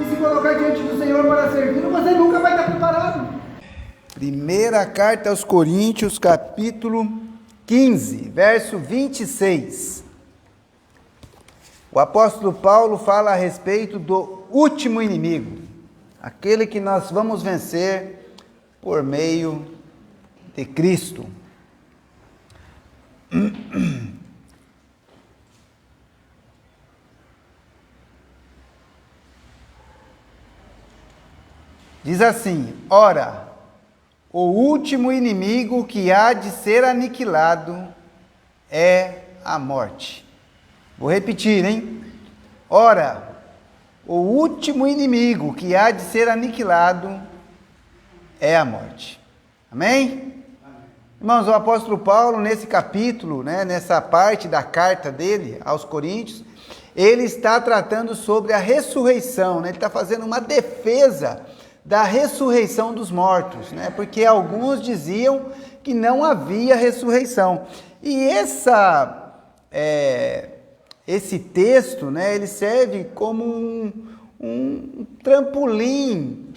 e se colocar diante do Senhor para servir, você nunca vai estar preparado. Primeira carta aos Coríntios, capítulo 15, verso 26. O apóstolo Paulo fala a respeito do último inimigo, aquele que nós vamos vencer por meio de Cristo. Diz assim: ora, o último inimigo que há de ser aniquilado é a morte. Vou repetir, hein? Ora, o último inimigo que há de ser aniquilado é a morte. Amém? Irmãos, o apóstolo Paulo, nesse capítulo, nessa parte da carta dele aos Coríntios, ele está tratando sobre a ressurreição, ele está fazendo uma defesa da ressurreição dos mortos, porque alguns diziam que não havia ressurreição. E esse texto, ele serve como um trampolim,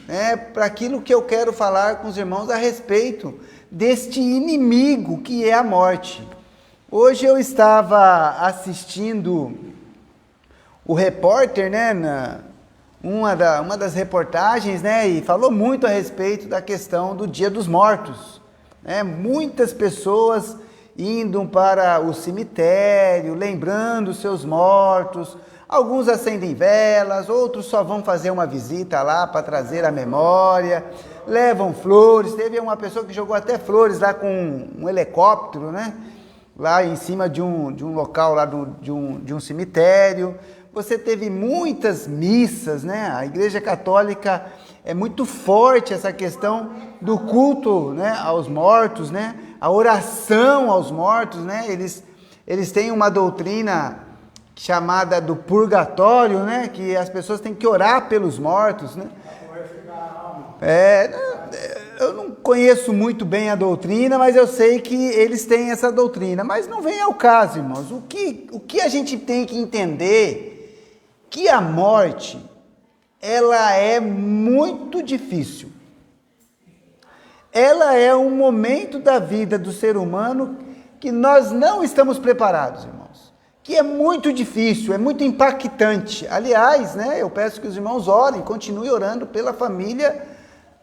para aquilo que eu quero falar com os irmãos a respeito deste inimigo que é a morte. Hoje eu estava assistindo o repórter, uma das reportagens, e falou muito a respeito da questão do Dia dos Mortos. Muitas pessoas indo para o cemitério, lembrando seus mortos. Alguns acendem velas, outros só vão fazer uma visita lá para trazer a memória, levam flores. Teve uma pessoa que jogou até flores lá com um helicóptero, lá em cima de um local lá de um cemitério. Você teve muitas missas, A Igreja Católica é muito forte essa questão do culto, aos mortos, A oração aos mortos, Eles têm uma doutrina chamada do purgatório, Que as pessoas têm que orar pelos mortos, Eu não conheço muito bem a doutrina, mas eu sei que eles têm essa doutrina. Mas não vem ao caso, irmãos. O que a gente tem que entender que a morte, ela é muito difícil. Ela é um momento da vida do ser humano que nós não estamos preparados, irmãos. Que é muito difícil, é muito impactante. Aliás, eu peço que os irmãos orem, continuem orando pela família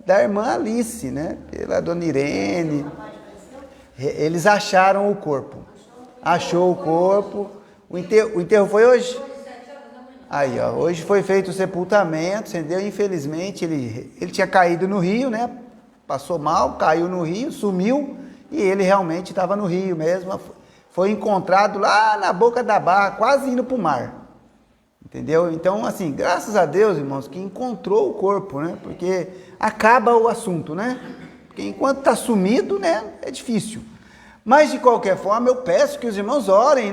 da irmã Alice, pela dona Irene. Eles acharam o corpo. Achou o corpo. O enterro foi hoje? Aí, hoje foi feito o sepultamento, entendeu? Infelizmente, ele tinha caído no rio, Passou mal, caiu no rio, sumiu, e ele realmente estava no rio mesmo. Foi encontrado lá na boca da barra, quase indo para o mar. Entendeu? Então, assim, graças a Deus, irmãos, que encontrou o corpo, Porque acaba o assunto, Porque enquanto está sumido, é difícil. Mas, de qualquer forma, eu peço que os irmãos orem,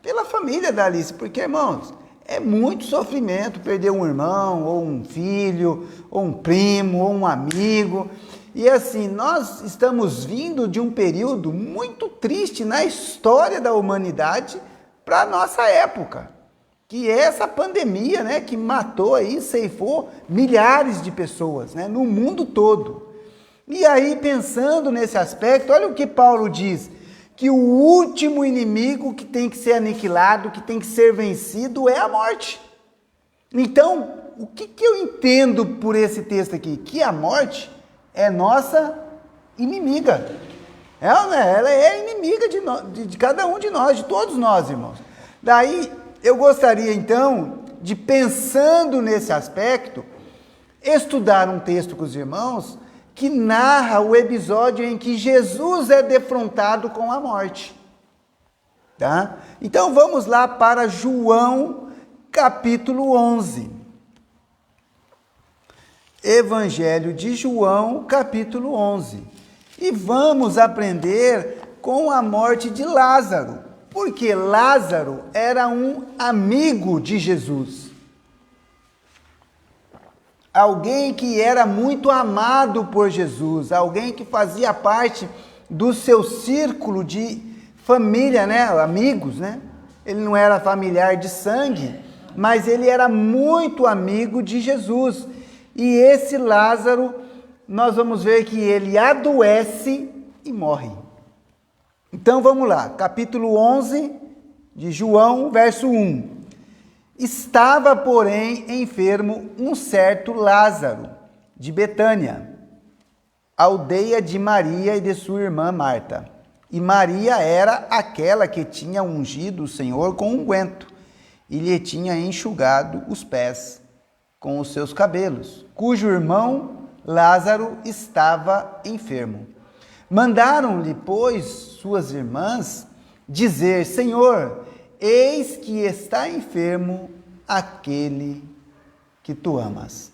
pela família da Alice, porque, irmãos, é muito sofrimento perder um irmão, ou um filho, ou um primo, ou um amigo. E assim, nós estamos vindo de um período muito triste na história da humanidade para a nossa época, que é essa pandemia, que matou aí, ceifou milhares de pessoas, no mundo todo. E aí, pensando nesse aspecto, olha o que Paulo diz: que o último inimigo que tem que ser aniquilado, que tem que ser vencido, é a morte. Então, o que eu entendo por esse texto aqui? Que a morte é nossa inimiga. Ela é inimiga de cada um de nós, de todos nós, irmãos. Daí, eu gostaria então de, pensando nesse aspecto, estudar um texto com os irmãos que narra o episódio em que Jesus é defrontado com a morte. Tá? Então vamos lá para João capítulo 11. Evangelho de João capítulo 11. E vamos aprender com a morte de Lázaro, porque Lázaro era um amigo de Jesus. Alguém que era muito amado por Jesus, alguém que fazia parte do seu círculo de família, amigos, Ele não era familiar de sangue, mas ele era muito amigo de Jesus. E esse Lázaro, nós vamos ver que ele adoece e morre. Então vamos lá, capítulo 11 de João, verso 1. Estava, porém, enfermo um certo Lázaro, de Betânia, aldeia de Maria e de sua irmã Marta. E Maria era aquela que tinha ungido o Senhor com unguento, e lhe tinha enxugado os pés com os seus cabelos, cujo irmão Lázaro estava enfermo. Mandaram-lhe, pois, suas irmãs dizer: Senhor, eis que está enfermo aquele que tu amas.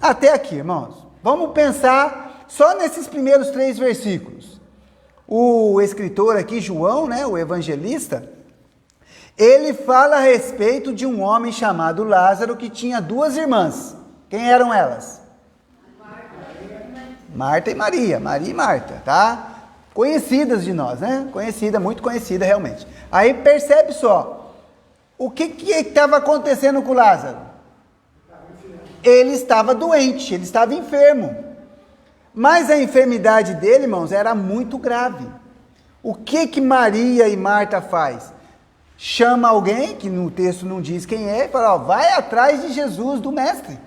Até aqui, irmãos. Vamos pensar só nesses primeiros 3 versículos. O escritor aqui, João, né, o evangelista, ele fala a respeito de um homem chamado Lázaro que tinha 2 irmãs. Quem eram elas? Marta e Maria. Maria e Marta, tá? Conhecidas de nós, né? Conhecida, muito conhecida realmente. Aí percebe só, o que estava acontecendo com Lázaro? Ele estava doente, ele estava enfermo. Mas a enfermidade dele, irmãos, era muito grave. O que Maria e Marta faz? Chama alguém, que no texto não diz quem é, e fala: ó, vai atrás de Jesus, do mestre.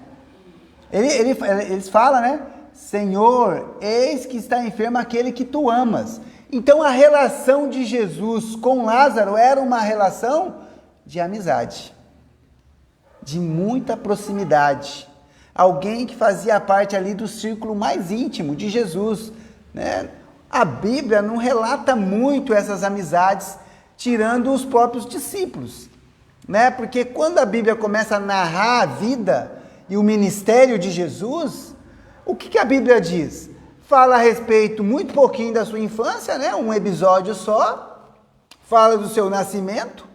Eles falam, né? Senhor, eis que está enfermo aquele que tu amas. Então a relação de Jesus com Lázaro era uma relação de amizade, de muita proximidade. Alguém que fazia parte ali do círculo mais íntimo de Jesus, né? A Bíblia não relata muito essas amizades, tirando os próprios discípulos, né? Porque quando a Bíblia começa a narrar a vida e o ministério de Jesus, o que a Bíblia diz? Fala a respeito muito pouquinho da sua infância, né? Um episódio só, fala do seu nascimento,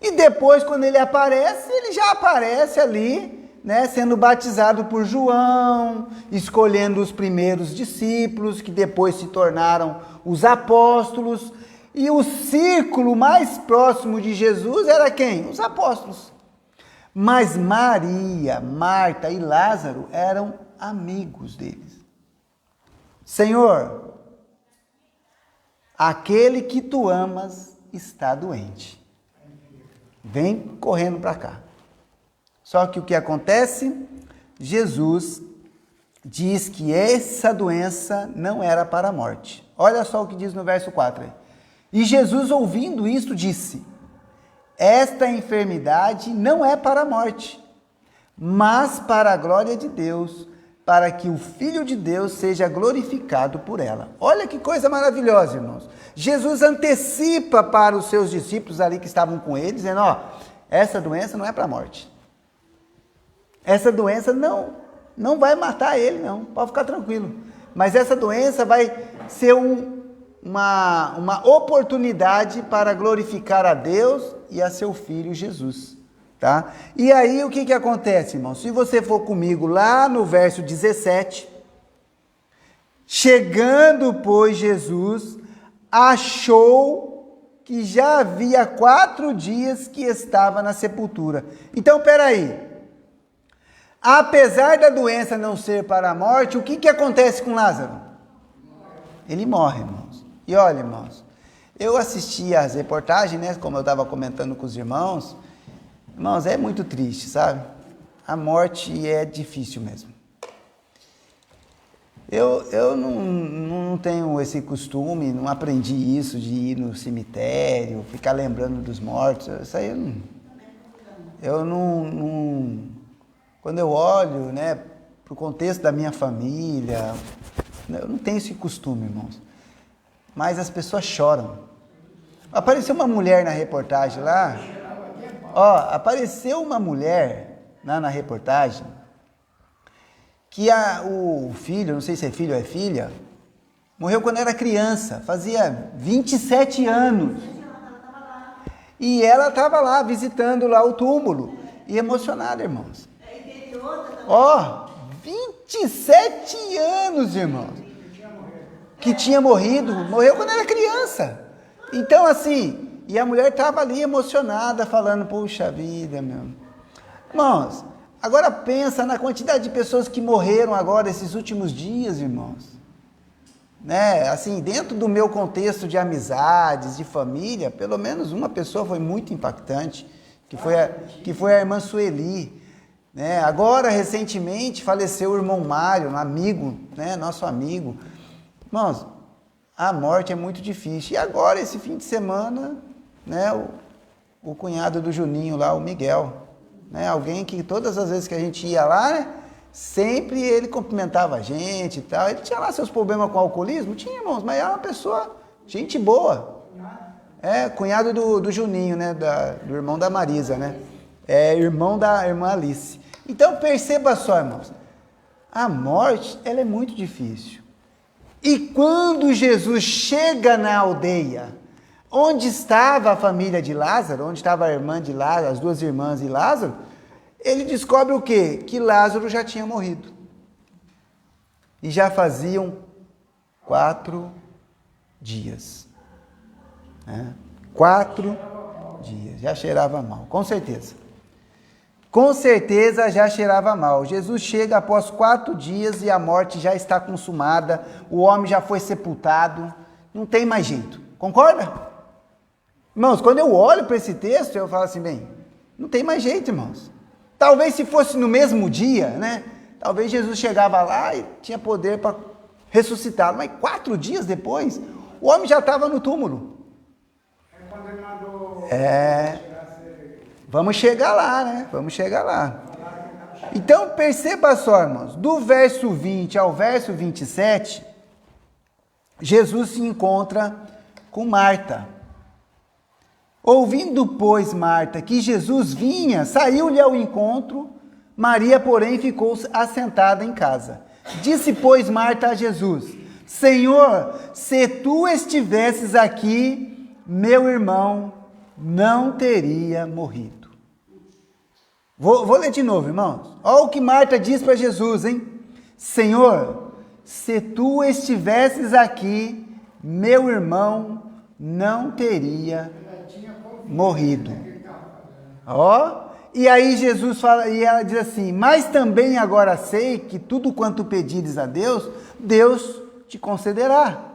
e depois, quando ele já aparece ali, né? Sendo batizado por João, escolhendo os primeiros discípulos, que depois se tornaram os apóstolos, e o círculo mais próximo de Jesus era quem? Os apóstolos. Mas Maria, Marta e Lázaro eram amigos deles. Senhor, aquele que tu amas está doente. Vem correndo para cá. Só que o que acontece? Jesus diz que essa doença não era para a morte. Olha só o que diz no verso 4 aí. E Jesus, ouvindo isto, disse: esta enfermidade não é para a morte, mas para a glória de Deus, para que o Filho de Deus seja glorificado por ela. Olha que coisa maravilhosa, irmãos. Jesus antecipa para os seus discípulos ali que estavam com ele, dizendo: ó, essa doença não é para a morte. Essa doença não vai matar ele, não. Pode ficar tranquilo. Mas essa doença vai ser uma oportunidade para glorificar a Deus e a seu Filho Jesus, tá? E aí o que acontece, irmão? Se você for comigo lá no verso 17, chegando, pois, Jesus achou que já havia 4 dias que estava na sepultura. Então, peraí, apesar da doença não ser para a morte, o que acontece com Lázaro? Ele morre, irmãos. E olha, irmãos, eu assisti as reportagens, né, como eu estava comentando com os irmãos, é muito triste, sabe? A morte é difícil mesmo. Eu não tenho esse costume, não aprendi isso de ir no cemitério, ficar lembrando dos mortos, isso aí eu não quando eu olho, né, para o contexto da minha família, eu não tenho esse costume, irmãos. Mas as pessoas choram. Apareceu uma mulher na reportagem lá. Apareceu uma mulher lá na reportagem que o filho, não sei se é filho ou é filha, morreu quando era criança, fazia 27 anos. E ela estava lá visitando lá o túmulo e emocionada, irmãos. 27 anos, irmãos. Que tinha morrido, morreu quando era criança. Então, assim, E a mulher estava ali emocionada, falando, puxa vida, meu. Irmãos, agora pensa na quantidade de pessoas que morreram agora esses últimos dias, irmãos. Né? Assim, dentro do meu contexto de amizades, de família, pelo menos uma pessoa foi muito impactante, que foi a irmã Sueli. Né? Agora, recentemente, faleceu o irmão Mário, um amigo, né? Nosso amigo. Irmãos, a morte é muito difícil. E agora, esse fim de semana, né? O cunhado do Juninho lá, o Miguel, né? Alguém que todas as vezes que a gente ia lá, né? Sempre ele cumprimentava a gente e tal. Ele tinha lá seus problemas com alcoolismo? Tinha, irmãos, mas era uma pessoa, gente boa. Cunhado do Juninho, né? Do irmão da Marisa, né? Irmão da irmã Alice. Então, perceba só, irmãos. A morte, ela é muito difícil. E quando Jesus chega na aldeia, onde estava a família de Lázaro, onde estava a irmã de Lázaro, as duas irmãs de Lázaro, ele descobre o quê? Que Lázaro já tinha morrido. E já faziam 4 dias. 4 dias. Já cheirava mal, com certeza. Com certeza já cheirava mal. Jesus chega após 4 dias e a morte já está consumada. O homem já foi sepultado. Não tem mais jeito. Concorda? Irmãos, quando eu olho para esse texto, eu falo assim, bem, não tem mais jeito, irmãos. Talvez se fosse no mesmo dia, né? Talvez Jesus chegava lá e tinha poder para ressuscitá-lo. Mas 4 dias depois, o homem já estava no túmulo. Vamos chegar lá, né? Vamos chegar lá. Então, perceba só, irmãos. Do verso 20 ao verso 27, Jesus se encontra com Marta. Ouvindo, pois, Marta, que Jesus vinha, saiu-lhe ao encontro, Maria, porém, ficou assentada em casa. Disse, pois, Marta a Jesus, Senhor, se tu estivesses aqui, meu irmão não teria morrido. Vou ler de novo, irmãos. Olha o que Marta diz para Jesus, hein? Senhor, se tu estivesses aqui, meu irmão não teria morrido. E aí Jesus fala, e ela diz assim, mas também agora sei que tudo quanto pedires a Deus, Deus te concederá.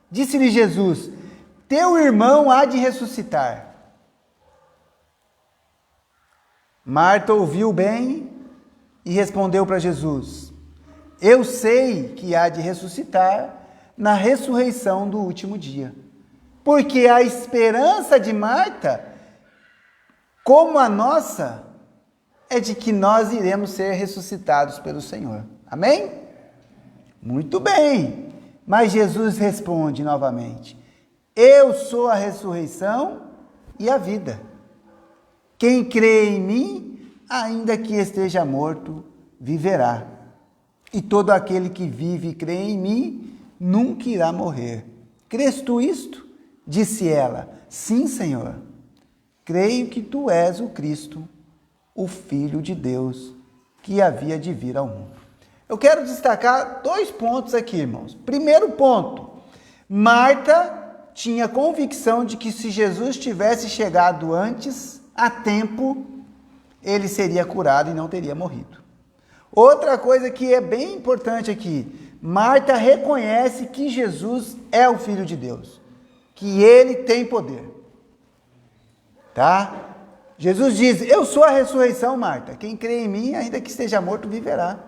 Disse-lhe Jesus, teu irmão há de ressuscitar. Marta ouviu bem e respondeu para Jesus, eu sei que há de ressuscitar na ressurreição do último dia. Porque a esperança de Marta, como a nossa, é de que nós iremos ser ressuscitados pelo Senhor. Amém? Muito bem. Mas Jesus responde novamente, eu sou a ressurreição e a vida. Quem crê em mim, ainda que esteja morto, viverá. E todo aquele que vive e crê em mim, nunca irá morrer. Crês tu isto? Disse ela, sim, Senhor. Creio que tu és o Cristo, o Filho de Deus, que havia de vir ao mundo. Eu quero destacar 2 pontos aqui, irmãos. Primeiro ponto, Marta tinha convicção de que se Jesus tivesse chegado antes, a tempo, ele seria curado e não teria morrido. Outra coisa que é bem importante aqui, Marta reconhece que Jesus é o Filho de Deus, que ele tem poder. Tá? Jesus diz, eu sou a ressurreição, Marta. Quem crê em mim, ainda que esteja morto, viverá.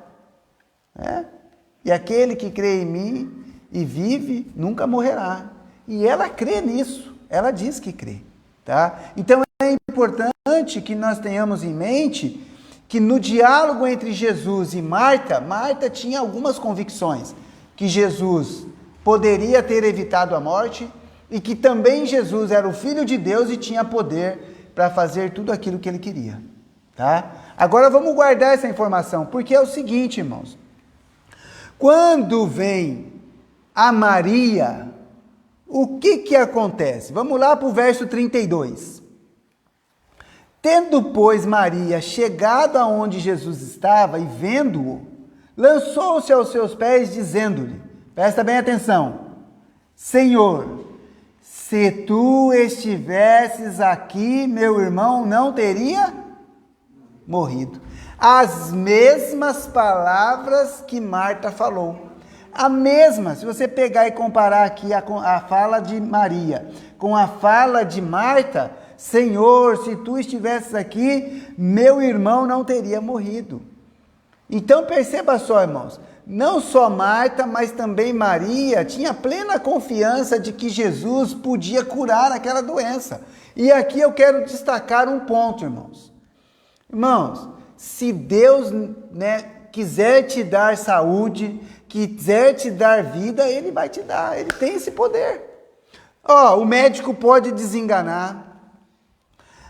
E aquele que crê em mim e vive, nunca morrerá. E ela crê nisso. Ela diz que crê. Tá? Então é importante que nós tenhamos em mente que no diálogo entre Jesus e Marta, Marta tinha algumas convicções. Que Jesus poderia ter evitado a morte e que também Jesus era o Filho de Deus e tinha poder para fazer tudo aquilo que ele queria. Tá? Agora vamos guardar essa informação, porque é o seguinte, irmãos. Quando vem a Maria, o que acontece? Vamos lá para o verso 32. Tendo, pois, Maria chegado aonde Jesus estava e vendo-o, lançou-se aos seus pés, dizendo-lhe, presta bem atenção, Senhor, se tu estivesses aqui, meu irmão não teria morrido. As mesmas palavras que Marta falou. A mesma, se você pegar e comparar aqui a fala de Maria com a fala de Marta, Senhor, se tu estivesses aqui, meu irmão não teria morrido. Então perceba só, irmãos, não só Marta, mas também Maria tinha plena confiança de que Jesus podia curar aquela doença. E aqui eu quero destacar um ponto, irmãos. Irmãos, se Deus, quiser te dar saúde, quiser te dar vida, Ele vai te dar, Ele tem esse poder. O médico pode desenganar,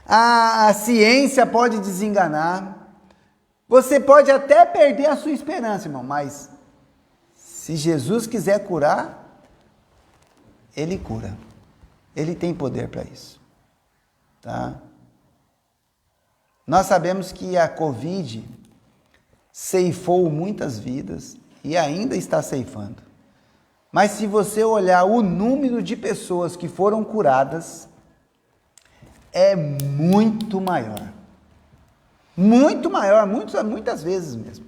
a ciência pode desenganar, você pode até perder a sua esperança, irmão, mas se Jesus quiser curar, Ele cura. Ele tem poder para isso. Tá? Nós sabemos que a Covid ceifou muitas vidas e ainda está ceifando. Mas se você olhar o número de pessoas que foram curadas, é muito maior. Muito maior, muitas vezes mesmo.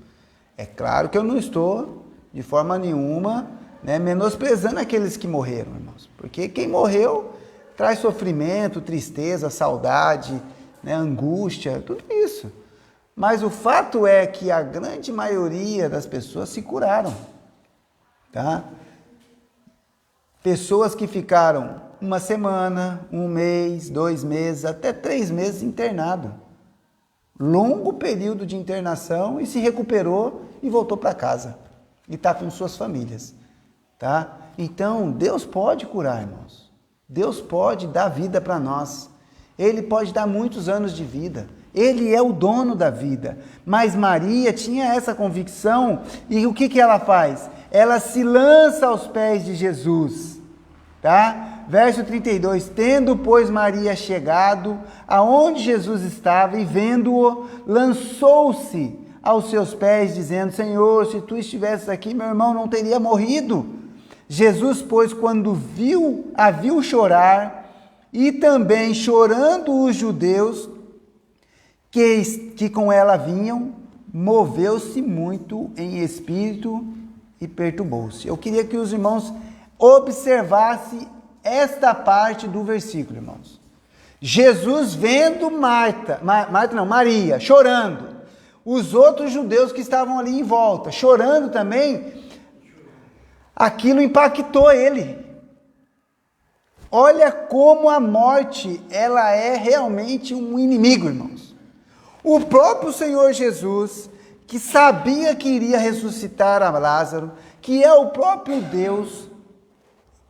É claro que eu não estou, de forma nenhuma, menosprezando aqueles que morreram, irmãos. Porque quem morreu traz sofrimento, tristeza, saudade, angústia, tudo isso. Mas o fato é que a grande maioria das pessoas se curaram. Tá? Pessoas que ficaram uma semana, um mês, 2 meses, até 3 meses internado. Longo período de internação e se recuperou e voltou para casa. E está com suas famílias. Tá? Então, Deus pode curar, irmãos. Deus pode dar vida para nós. Ele pode dar muitos anos de vida. Ele é o dono da vida. Mas Maria tinha essa convicção e o que ela faz? Ela se lança aos pés de Jesus. Tá? Verso 32, tendo, pois, Maria chegado aonde Jesus estava e vendo-o, lançou-se aos seus pés, dizendo, Senhor, se tu estivesses aqui, meu irmão não teria morrido. Jesus, pois, quando a viu chorar, e também chorando os judeus que com ela vinham, moveu-se muito em espírito e perturbou-se. Eu queria que os irmãos observassem esta parte do versículo, irmãos. Jesus vendo Maria, chorando. Os outros judeus que estavam ali em volta, chorando também, aquilo impactou ele. Olha como a morte, ela é realmente um inimigo, irmãos. O próprio Senhor Jesus, que sabia que iria ressuscitar a Lázaro, que é o próprio Deus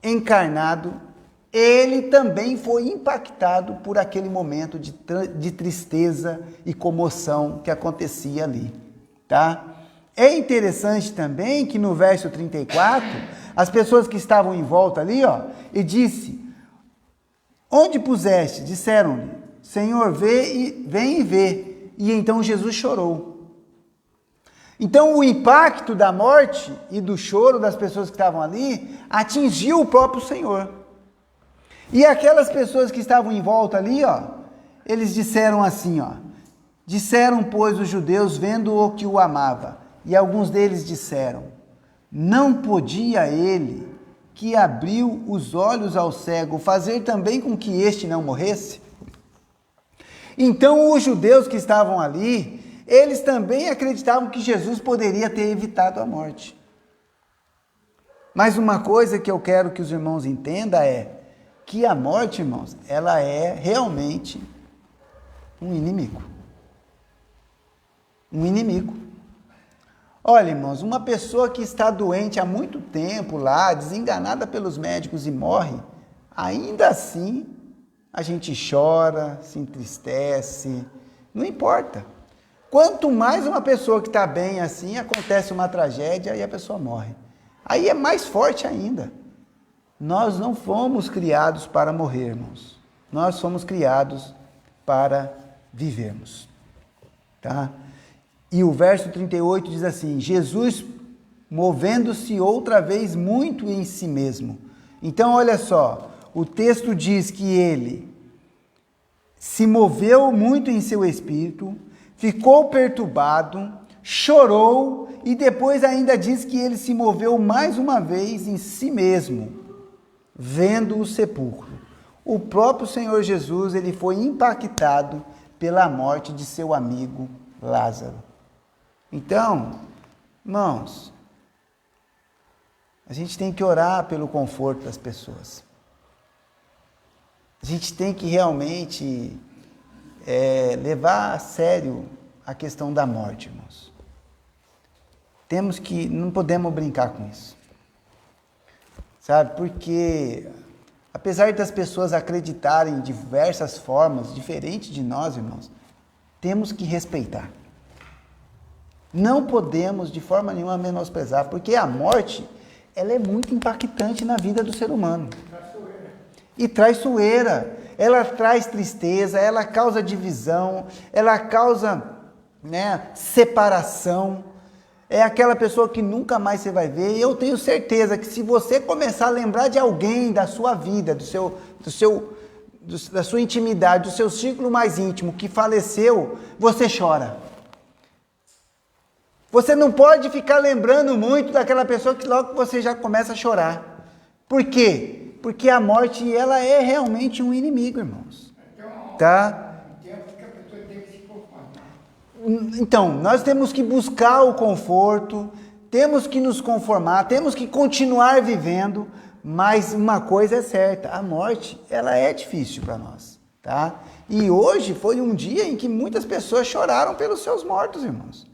encarnado, ele também foi impactado por aquele momento de tristeza e comoção que acontecia ali, tá? É interessante também que no verso 34, as pessoas que estavam em volta ali, e disse, onde puseste? Disseram-lhe, Senhor, vem e vê. E então Jesus chorou. Então o impacto da morte e do choro das pessoas que estavam ali atingiu o próprio Senhor. E aquelas pessoas que estavam em volta ali, eles disseram assim, disseram, pois, os judeus, vendo o que o amava, e alguns deles disseram, não podia ele, que abriu os olhos ao cego, fazer também com que este não morresse? Então os judeus que estavam ali, eles também acreditavam que Jesus poderia ter evitado a morte. Mas uma coisa que eu quero que os irmãos entendam é que a morte, irmãos, ela é realmente um inimigo. Um inimigo. Olha, irmãos, uma pessoa que está doente há muito tempo lá, desenganada pelos médicos e morre, ainda assim a gente chora, se entristece, não importa. Quanto mais uma pessoa que está bem assim, acontece uma tragédia e a pessoa morre. Aí é mais forte ainda. Nós não fomos criados para morrer, irmãos. Nós fomos criados para vivermos. Tá? E o verso 38 diz assim, Jesus movendo-se outra vez muito em si mesmo. Então, olha só, o texto diz que ele se moveu muito em seu espírito, ficou perturbado, chorou e depois ainda diz que ele se moveu mais uma vez em si mesmo, vendo o sepulcro. O próprio Senhor Jesus, ele foi impactado pela morte de seu amigo Lázaro. Então, irmãos, a gente tem que orar pelo conforto das pessoas. A gente tem que realmente levar a sério a questão da morte, irmãos. Não podemos brincar com isso. Sabe, porque apesar das pessoas acreditarem em diversas formas, diferentes de nós, irmãos, temos que respeitar. Não podemos de forma nenhuma menosprezar, porque a morte, ela é muito impactante na vida do ser humano. E traiçoeira, ela traz tristeza, ela causa divisão, ela causa, separação. É aquela pessoa que nunca mais você vai ver. E eu tenho certeza que se você começar a lembrar de alguém da sua vida, da sua intimidade, do seu círculo mais íntimo que faleceu, você chora. Você não pode ficar lembrando muito daquela pessoa que logo você já começa a chorar. Por quê? Porque a morte, ela é realmente um inimigo, irmãos. Tá? Então, nós temos que buscar o conforto, temos que nos conformar, temos que continuar vivendo, mas uma coisa é certa, a morte, ela é difícil para nós, tá? E hoje foi um dia em que muitas pessoas choraram pelos seus mortos, irmãos.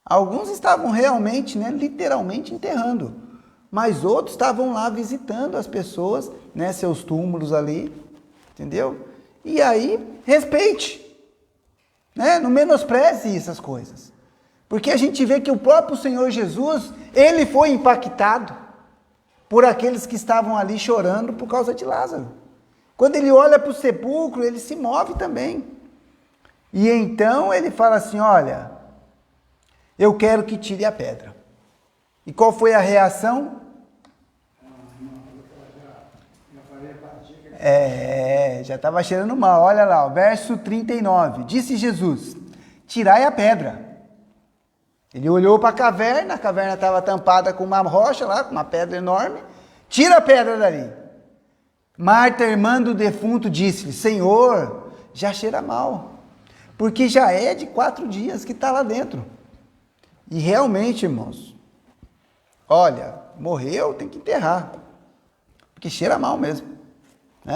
Alguns estavam realmente, literalmente enterrando. Mas outros estavam lá visitando as pessoas, seus túmulos ali, entendeu? E aí, respeite, não menospreze essas coisas. Porque a gente vê que o próprio Senhor Jesus, ele foi impactado por aqueles que estavam ali chorando por causa de Lázaro. Quando ele olha para o sepulcro, ele se move também. E então ele fala assim, olha, eu quero que tire a pedra. E qual foi a reação? Já estava cheirando mal. Olha lá, o verso 39. Disse Jesus, tirai a pedra. Ele olhou para a caverna estava tampada com uma rocha lá, com uma pedra enorme. Tira a pedra dali. Marta, irmã do defunto, disse-lhe, Senhor, já cheira mal, porque já é de 4 dias que está lá dentro. E realmente, irmãos, olha, morreu, tem que enterrar, porque cheira mal mesmo,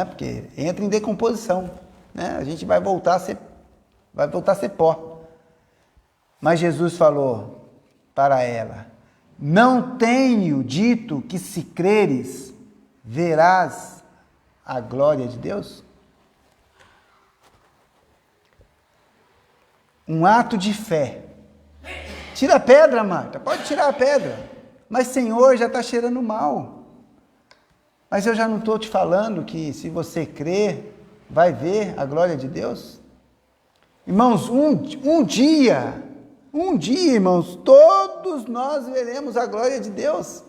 porque entra em decomposição, a gente vai voltar a ser pó. Mas Jesus falou para ela, não tenho dito que se creres, verás a glória de Deus? Um ato de fé. Tira a pedra, Marta, pode tirar a pedra. Mas, Senhor, já está cheirando mal. Mas eu já não estou te falando que se você crer, vai ver a glória de Deus? Irmãos, um dia, irmãos, todos nós veremos a glória de Deus.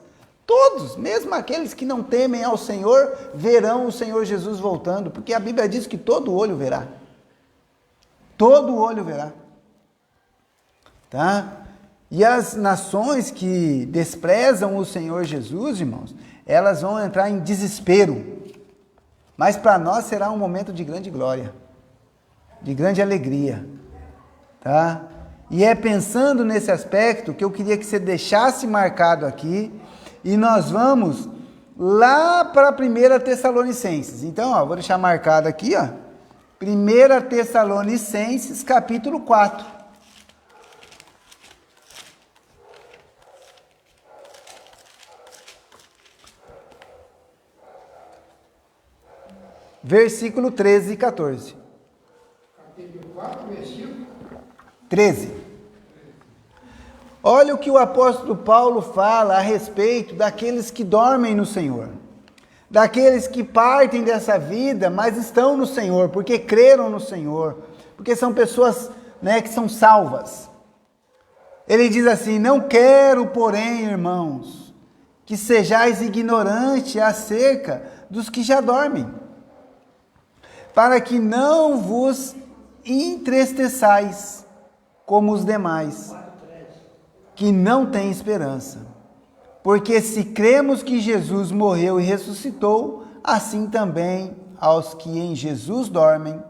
Todos, mesmo aqueles que não temem ao Senhor, verão o Senhor Jesus voltando. Porque a Bíblia diz que todo olho verá. Todo olho verá. Tá? E as nações que desprezam o Senhor Jesus, irmãos, elas vão entrar em desespero. Mas para nós será um momento de grande glória, de grande alegria. Tá? E é pensando nesse aspecto que eu queria que você deixasse marcado aqui, e nós vamos lá para 1 Tessalonicenses. Então, vou deixar marcado aqui, 1 Tessalonicenses, capítulo 4. Versículo 13 e 14. Capítulo 4, versículo 13. Olha o que o apóstolo Paulo fala a respeito daqueles que dormem no Senhor. Daqueles que partem dessa vida, mas estão no Senhor, porque creram no Senhor. Porque são pessoas, que são salvas. Ele diz assim, não quero, porém, irmãos, que sejais ignorantes acerca dos que já dormem, para que não vos entristeçais como os demais, que não têm esperança. Porque se cremos que Jesus morreu e ressuscitou, assim também aos que em Jesus dormem,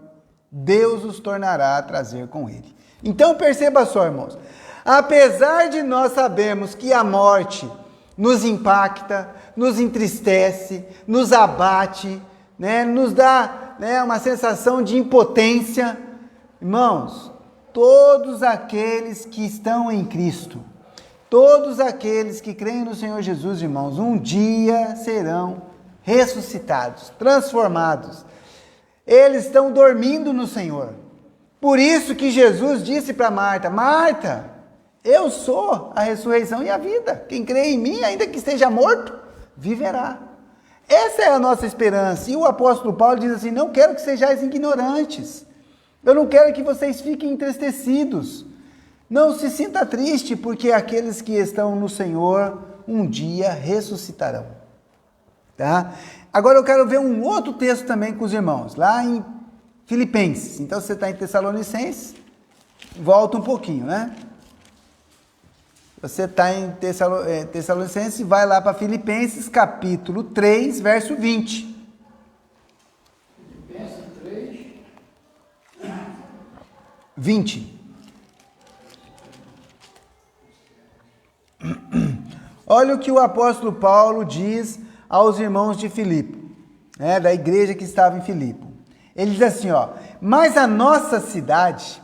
Deus os tornará a trazer com ele. Então perceba só, irmãos, apesar de nós sabermos que a morte nos impacta, nos entristece, nos abate, né, nos dá, né, uma sensação de impotência, irmãos, todos aqueles que estão em Cristo, todos aqueles que creem no Senhor Jesus, irmãos, um dia serão ressuscitados, transformados. Eles estão dormindo no Senhor. Por isso que Jesus disse para Marta: Marta, eu sou a ressurreição e a vida. Quem crê em mim, ainda que esteja morto, viverá. Essa é a nossa esperança. E o apóstolo Paulo diz assim: não quero que sejais ignorantes. Eu não quero que vocês fiquem entristecidos. Não se sinta triste, porque aqueles que estão no Senhor um dia ressuscitarão. Tá? Agora eu quero ver um outro texto também com os irmãos, lá em Filipenses. Então você está em Tessalonicenses, volta um pouquinho, né? Você está em Tessalonicenses, vai lá para Filipenses, capítulo 3, verso 20. Filipenses 3, 20. Olha o que o apóstolo Paulo diz aos irmãos de Filipe, né, da igreja que estava em Filipe. Ele diz assim, ó: mas a nossa cidade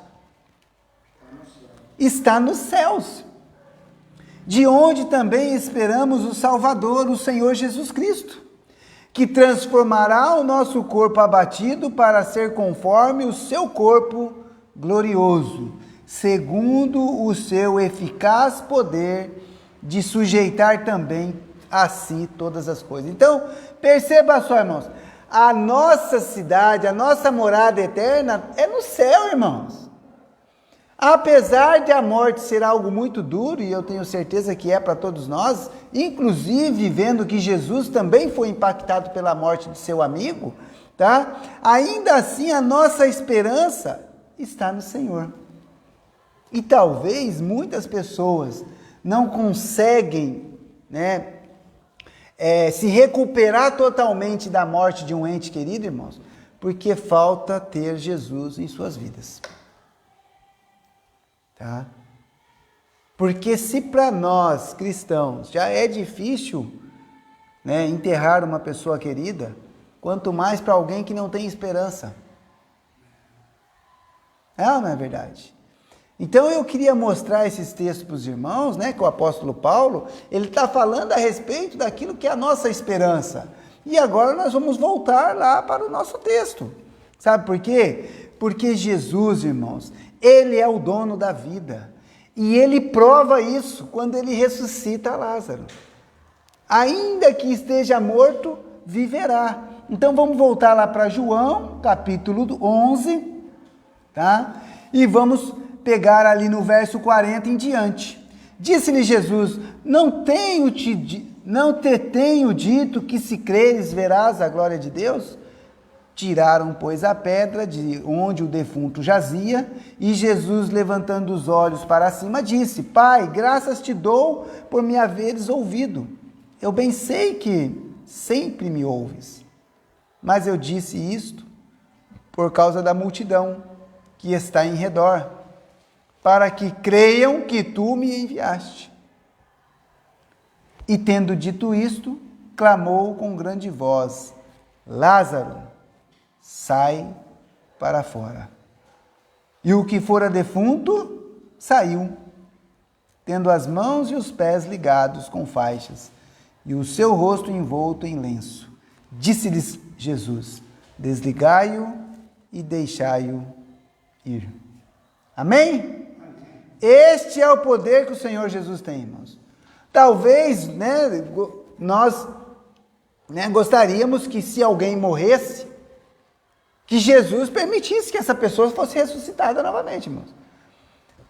está nos céus, de onde também esperamos o Salvador, o Senhor Jesus Cristo, que transformará o nosso corpo abatido para ser conforme o seu corpo glorioso, segundo o seu eficaz poder de sujeitar também a si todas as coisas. Então, perceba só, irmãos, a nossa cidade, a nossa morada eterna é no céu, irmãos. Apesar de a morte ser algo muito duro, e eu tenho certeza que é para todos nós, inclusive vendo que Jesus também foi impactado pela morte de seu amigo, tá? Ainda assim a nossa esperança está no Senhor. E talvez muitas pessoas não conseguem, né, se recuperar totalmente da morte de um ente querido, irmãos, porque falta ter Jesus em suas vidas. Tá? Porque se para nós cristãos já é difícil, né, enterrar uma pessoa querida, quanto mais para alguém que não tem esperança. Não é verdade? Então eu queria mostrar esses textos para os irmãos, né, que o apóstolo Paulo, ele está falando a respeito daquilo que é a nossa esperança. E agora nós vamos voltar lá para o nosso texto. Sabe por quê? Porque Jesus, irmãos, ele é o dono da vida. E ele prova isso quando ele ressuscita Lázaro. Ainda que esteja morto, viverá. Então vamos voltar lá para João, capítulo 11, tá? E vamos pegar ali no verso 40 em diante. Disse-lhe Jesus: não te tenho dito que se creres verás a glória de Deus? Tiraram, pois, a pedra de onde o defunto jazia, e Jesus, levantando os olhos para cima, disse: Pai, graças te dou por me haveres ouvido. Eu bem sei que sempre me ouves, mas eu disse isto por causa da multidão que está em redor, para que creiam que tu me enviaste. E tendo dito isto, clamou com grande voz: Lázaro, sai para fora. E o que fora defunto saiu, tendo as mãos e os pés ligados com faixas, e o seu rosto envolto em lenço. Disse-lhes Jesus: desligai-o e deixai-o ir. Amém? Este é o poder que o Senhor Jesus tem, irmãos. Talvez, né, nós, né, gostaríamos que se alguém morresse, que Jesus permitisse que essa pessoa fosse ressuscitada novamente, irmãos.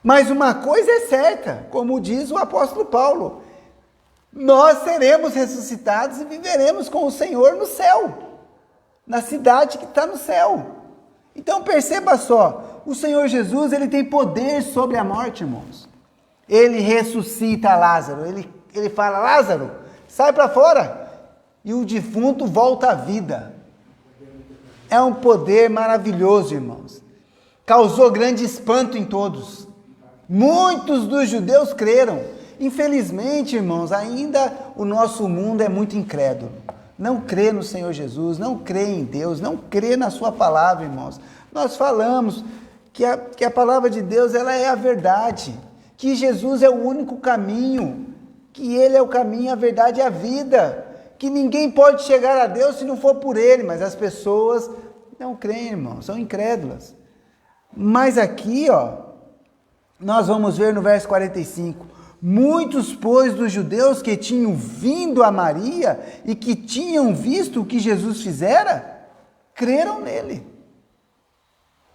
Mas uma coisa é certa, como diz o apóstolo Paulo: nós seremos ressuscitados e viveremos com o Senhor no céu, na cidade que está no céu. Então perceba só, o Senhor Jesus, ele tem poder sobre a morte, irmãos. Ele ressuscita Lázaro, ele fala, Lázaro, sai para fora, e o defunto volta à vida. É um poder maravilhoso, irmãos. Causou grande espanto em todos. Muitos dos judeus creram. Infelizmente, irmãos, ainda o nosso mundo é muito incrédulo. Não crê no Senhor Jesus, não crê em Deus, não crê na sua palavra, irmãos. Nós falamos que a palavra de Deus, ela é a verdade, que Jesus é o único caminho, que Ele é o caminho, a verdade e a vida, que ninguém pode chegar a Deus se não for por Ele, mas as pessoas não creem, irmãos, são incrédulas. Mas aqui, nós vamos ver no verso 45, muitos, pois, dos judeus que tinham vindo a Maria e que tinham visto o que Jesus fizera, creram nele.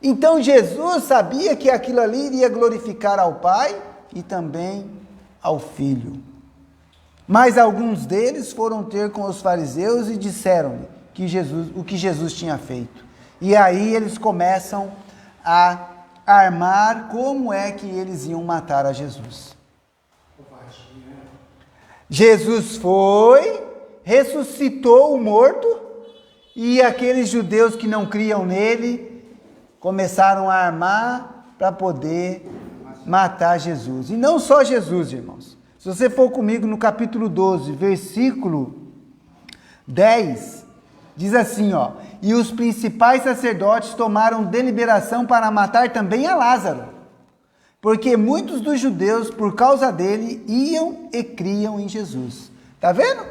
Então Jesus sabia que aquilo ali iria glorificar ao Pai e também ao Filho. Mas alguns deles foram ter com os fariseus e disseram-lhe o que Jesus tinha feito. E aí eles começam a armar como é que eles iam matar a Jesus. Jesus foi, ressuscitou o morto, e aqueles judeus que não criam nele começaram a armar para poder matar Jesus. E não só Jesus, irmãos. Se você for comigo no capítulo 12, versículo 10, diz assim, e os principais sacerdotes tomaram deliberação para matar também a Lázaro, porque muitos dos judeus, por causa dele, iam e criam em Jesus. Está vendo?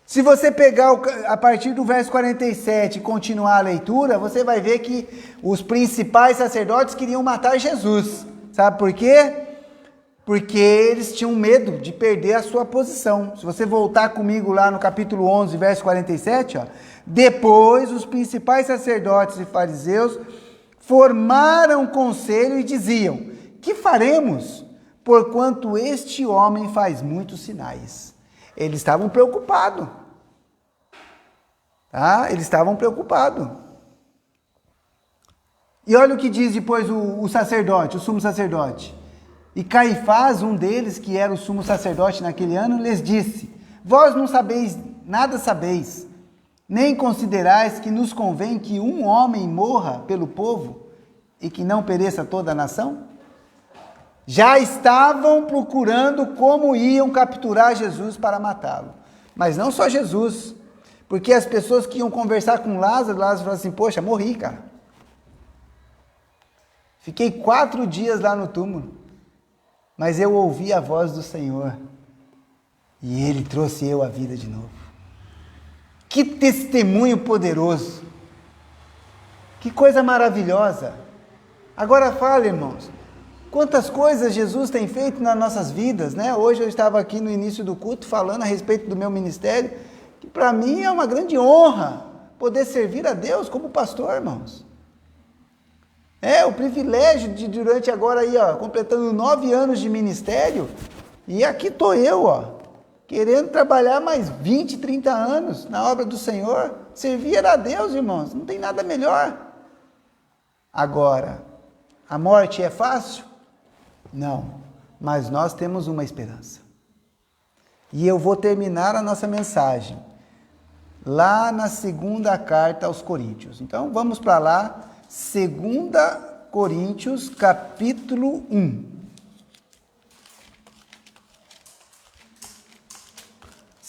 Se você pegar a partir do verso 47 e continuar a leitura, você vai ver que os principais sacerdotes queriam matar Jesus. Sabe por quê? Porque eles tinham medo de perder a sua posição. Se você voltar comigo lá no capítulo 11, verso 47, depois os principais sacerdotes e fariseus formaram conselho e diziam, que faremos, porquanto este homem faz muitos sinais? Eles estavam preocupados. Eles estavam preocupados. E olha o que diz depois o sacerdote, o sumo sacerdote. E Caifás, um deles, que era o sumo sacerdote naquele ano, lhes disse, vós não sabeis, nada sabeis, nem considerais que nos convém que um homem morra pelo povo e que não pereça toda a nação? Já estavam procurando como iam capturar Jesus para matá-lo. Mas não só Jesus, porque as pessoas que iam conversar com Lázaro falaram assim, poxa, morri, cara. Fiquei 4 dias lá no túmulo, mas eu ouvi a voz do Senhor e Ele trouxe eu à vida de novo. Que testemunho poderoso! Que coisa maravilhosa! Agora fala, irmãos, quantas coisas Jesus tem feito nas nossas vidas, né? Hoje eu estava aqui no início do culto falando a respeito do meu ministério, que para mim é uma grande honra poder servir a Deus como pastor, irmãos. É o privilégio de durante agora aí, completando 9 anos de ministério, e aqui estou eu, querendo trabalhar mais 20, 30 anos na obra do Senhor, servir a Deus, irmãos, não tem nada melhor. Agora, a morte é fácil? Não, mas nós temos uma esperança. E eu vou terminar a nossa mensagem lá na segunda carta aos Coríntios. Então, vamos para lá, 2 Coríntios, capítulo 1.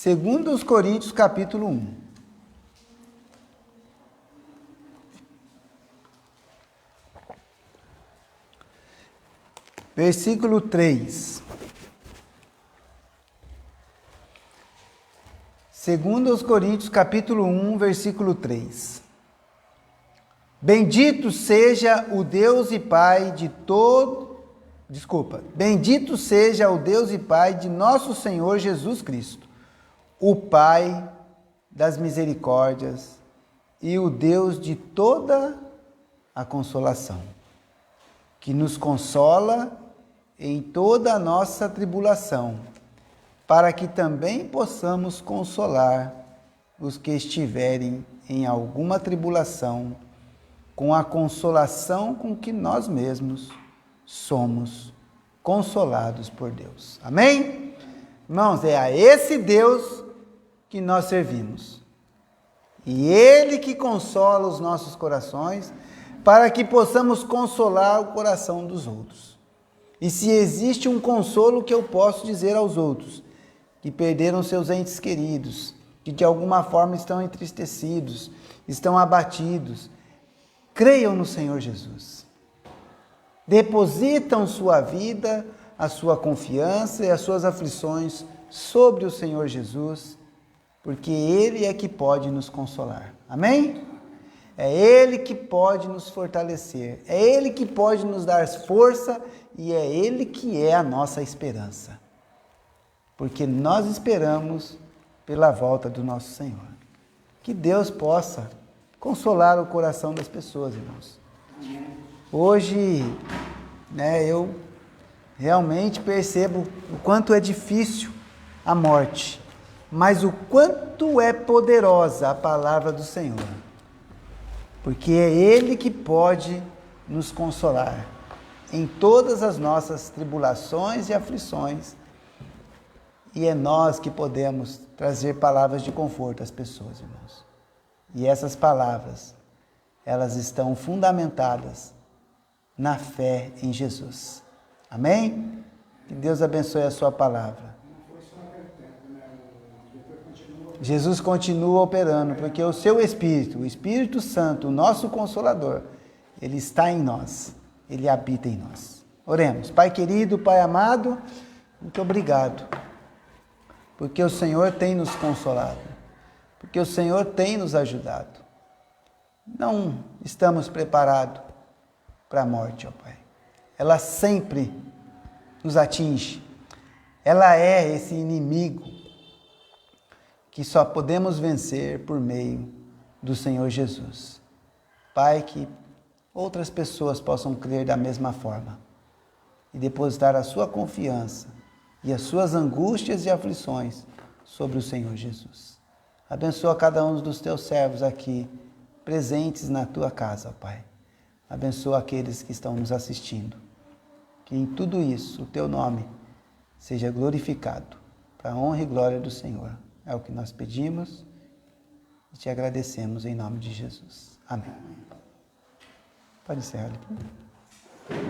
2 Coríntios, capítulo 1. Versículo 3. 2 Coríntios, capítulo 1, versículo 3. Bendito seja o Deus e Pai de Bendito seja o Deus e Pai de nosso Senhor Jesus Cristo, o Pai das misericórdias e o Deus de toda a consolação, que nos consola em toda a nossa tribulação, para que também possamos consolar os que estiverem em alguma tribulação, com a consolação com que nós mesmos somos consolados por Deus. Amém? Irmãos, é a esse Deus que nós servimos. E Ele que consola os nossos corações, para que possamos consolar o coração dos outros. E se existe um consolo que eu posso dizer aos outros, que perderam seus entes queridos, que de alguma forma estão entristecidos, estão abatidos, creiam no Senhor Jesus. Depositam sua vida, a sua confiança e as suas aflições sobre o Senhor Jesus, porque Ele é que pode nos consolar. Amém? É Ele que pode nos fortalecer, é Ele que pode nos dar força e é Ele que é a nossa esperança. Porque nós esperamos pela volta do nosso Senhor. Que Deus possa consolar o coração das pessoas, irmãos. Hoje, eu realmente percebo o quanto é difícil a morte, mas o quanto é poderosa a palavra do Senhor. Porque é Ele que pode nos consolar em todas as nossas tribulações e aflições. E é nós que podemos trazer palavras de conforto às pessoas, irmãos. E essas palavras, elas estão fundamentadas na fé em Jesus. Amém? Que Deus abençoe a sua palavra. Jesus continua operando, porque o seu Espírito, o Espírito Santo, o nosso Consolador, ele está em nós, ele habita em nós. Oremos. Pai querido, Pai amado, muito obrigado, porque o Senhor tem nos consolado, porque o Senhor tem nos ajudado. Não estamos preparados para a morte, ó Pai. Ela sempre nos atinge. Ela é esse inimigo que só podemos vencer por meio do Senhor Jesus. Pai, que outras pessoas possam crer da mesma forma e depositar a sua confiança e as suas angústias e aflições sobre o Senhor Jesus. Abençoa cada um dos teus servos aqui, presentes na tua casa, ó Pai. Abençoa aqueles que estão nos assistindo. Que em tudo isso o teu nome seja glorificado, para a honra e glória do Senhor. É o que nós pedimos e te agradecemos em nome de Jesus. Amém. Pode encerrar aqui.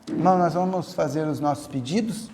Irmão, nós vamos fazer os nossos pedidos.